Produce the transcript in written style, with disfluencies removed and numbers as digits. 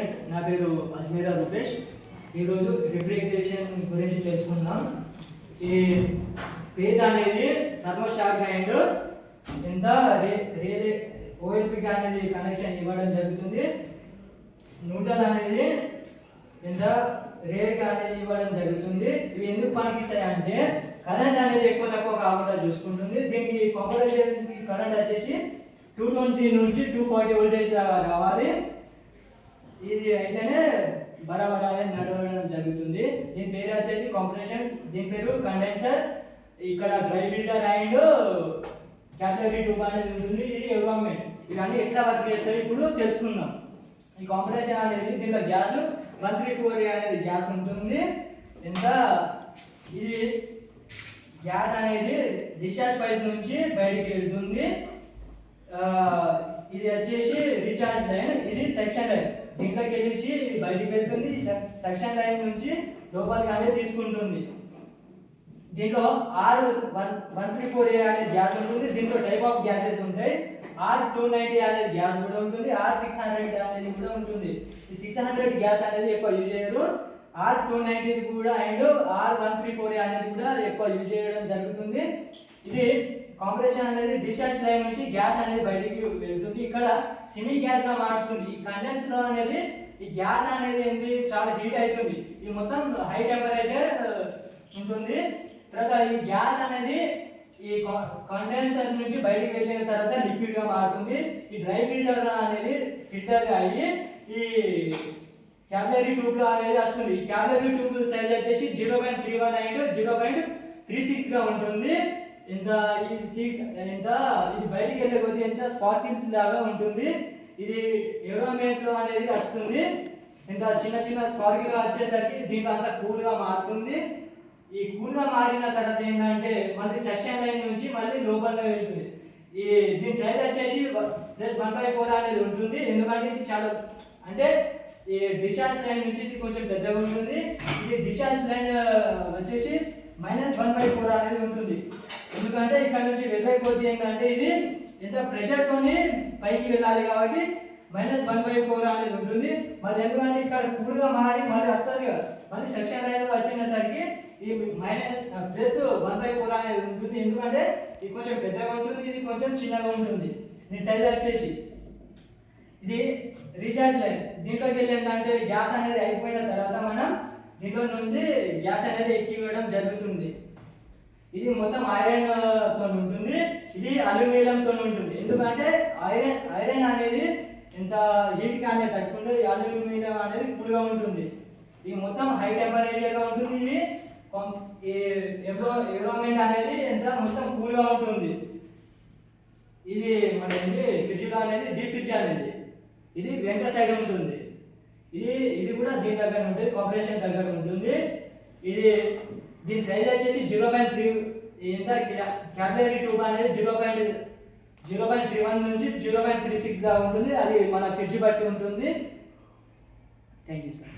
Friends, నా పేరు అజ్మీరా రూపేష్. ఈరోజు రిఫ్రిజరేషన్ గురించి తెలుసుకుందాం. ఈ పేజ్ అనేది థర్మోస్టాట్ అండ్ ఎంత ఓఎల్పీకి అనేది కనెక్షన్ ఇవ్వడం జరుగుతుంది. న్యూట్రల్ అనేది ఎంత రేట్ అనేది ఇవ్వడం జరుగుతుంది. ఇవి ఎందుకు పనికిస్తాయి అంటే కరెంట్ అనేది ఎక్కువ తక్కువ కాకుండా చూసుకుంటుంది. దీనికి కంపరేషన్ కరెంట్ వచ్చేసి 220 నుంచి 240 వోల్టేజ్ దాకా రావాలి. ఇది అయితేనే బరాబర్ అనేది నడవడం జరుగుతుంది. దీని పేరు వచ్చేసి కంప్రెషన్స్, దీని పేరు కండెన్సర్. ఇక్కడ dry filter and capillary tube అనేది ఉంటుంది. ఇది ఎన్విరాన్మెంట్. ఇవన్నీ ఎట్లా వర్క్ చేస్తాయి ఇప్పుడు తెలుసుకుందాం. ఈ కంప్రెషన్ అనేది దీంట్లో గ్యాస్ 134 అనేది గ్యాస్ ఉంటుంది. ఇంకా ఇది గ్యాస్ అనేది డిశ్చార్జ్ పైప్ నుంచి బయటికి వెళ్తుంది. ఇది వచ్చేసి రీఛార్జ్ లైన్, ఇది సెక్షన్ లైన్. దీంట్లోకి వెళ్ళి ఇది బయటికి వెళ్తుంది. సెక్షన్ లైన్ నుంచి లోపలికి అనేది తీసుకుంటుంది. దీంట్లో R134A అనే గ్యాస్ ఉంటుంది. దీంట్లో టైప్ ఆఫ్ గ్యాసెస్ ఉంటాయి. R290 అనేది గ్యాస్ కూడా ఉంటుంది. R600 అనేది కూడా ఉంటుంది. ఈ 600 గ్యాస్ అనేది ఎక్కువ యూజ్ చేయరు. R290 కూడా అండ్ R134A అనేది కూడా ఎక్కువ యూజ్ చేయడం జరుగుతుంది. ఇది కంప్రెషన్ అనేది డిశ్చార్జ్ లైన్ నుంచి గ్యాస్ అనేది బయటికి వెళ్తుంది. ఇక్కడ సెమీ గ్యాస్ గా మారుతుంది. ఈ కండెన్స్ లో అనేది ఈ గ్యాస్ అనేది ఏంటి చాలా హీట్ అవుతుంది. ఇది మొత్తం హై టెంపరేచర్ ఉంటుంది. తర్వాత ఈ గ్యాస్ అనేది ఈ కండెన్సర్ నుంచి బయటికి వెళ్ళిన తర్వాత లిక్విడ్ గా మారుతుంది. ఈ డ్రై ఫిల్టర్ అనేది ఫిల్టర్ గా అయ్యి ఈ క్యాపిలరీ ట్యూబ్ లో అనేది వస్తుంది. ఈ క్యాపిలరీ ట్యూబ్ సైజ్ వచ్చేసి 0.31 అండ్ 0.36 గా ఉంటుంది. ఇంత ఈ 6 ఇంత ఇది బయటికి వెళ్ళే కొద్దీ ఎంత స్పార్కిల్స్ లాగా ఉంటుంది. ఇది ఎన్విరాన్మెంట్ లో అనేది వస్తుంది. ఇంత చిన్న చిన్న స్పార్కిల్ వచ్చేసరికి దీంట్లో అంతా కూల్ గా మారుతుంది. ఈ కూల్ గా మారిన తర్వాత ఏంటంటే మళ్ళీ సెక్షన్ లైన్ నుంచి మళ్ళీ లోపల వెళ్తుంది. ఈ దీని సైజ్ వచ్చేసి +1/4 అనేది ఉంటుంది. ఎందుకంటే ఇది చాలా అంటే ఈ డిశ్చార్జ్ లైన్ నుంచి ఇది కొంచెం పెద్దగా ఉంటుంది. ఇది డిశ్చార్జ్ లైన్ వచ్చేసి -1/4 అనేది ఉంటుంది. ఎందుకంటే ఇక్కడ నుంచి వెళ్ళే కొద్దీ ఏంటంటే ఇది ఎంత ప్రెషర్ తోని పైకి వెళ్ళాలి కాబట్టి -1/4 అనేది ఉంటుంది. మళ్ళీ ఎందుకంటే ఇక్కడ కూల్గా మారి మళ్ళీ వస్తుంది మళ్ళీ సెక్షన్ లైన్ వచ్చినసరికి ఈ +1/4 అనేది ఉంటుంది. ఎందుకంటే ఇది కొంచెం పెద్దగా ఉంటుంది, ఇది కొంచెం చిన్నగా ఉంటుంది. దీని సైజ్ వచ్చేసి ఇది రీఛార్జ్ లైన్. దీంట్లోకి వెళ్ళి ఏంటంటే గ్యాస్ అనేది అయిపోయిన తర్వాత మనం దీంట్లో నుండి గ్యాస్ అనేది ఎక్కివ్వడం జరుగుతుంది. ఇది మొత్తం ఐరన్ తో ఉంటుంది. ఇది అల్యూమినియం తో ఉంటుంది. ఎందుకంటే ఐరన్ అనేది ఎంత హీట్ గా అనేది తట్టుకుంటే అల్యూమినియం అనేది కూల్ గా ఉంటుంది. ఇది మొత్తం హై టెంపరేచర్ గా ఉంటుంది. ఇది ఎన్విరాన్మెంట్ అనేది ఎంత మొత్తం కూల్ గా ఉంటుంది. ఇది మన ఫ్రిడ్జ్ అనేది డీప్ ఫ్రిడ్జ్ అనేది ఇది వెంట సైడ్ ఉంటుంది. ఇది కూడా దీని దగ్గర ఉంటుంది, కంప్రెషన్ దగ్గర ఉంటుంది. ఇది దీని సైజ్ వచ్చేసి 0.3 ఎంత క్యాపిలరీ ట్యూబ్ అనేది 0.31 నుంచి 0.36 దాకా ఉంటుంది. అది మన ఫ్రిడ్జ్ బట్టి ఉంటుంది. Thank you sir.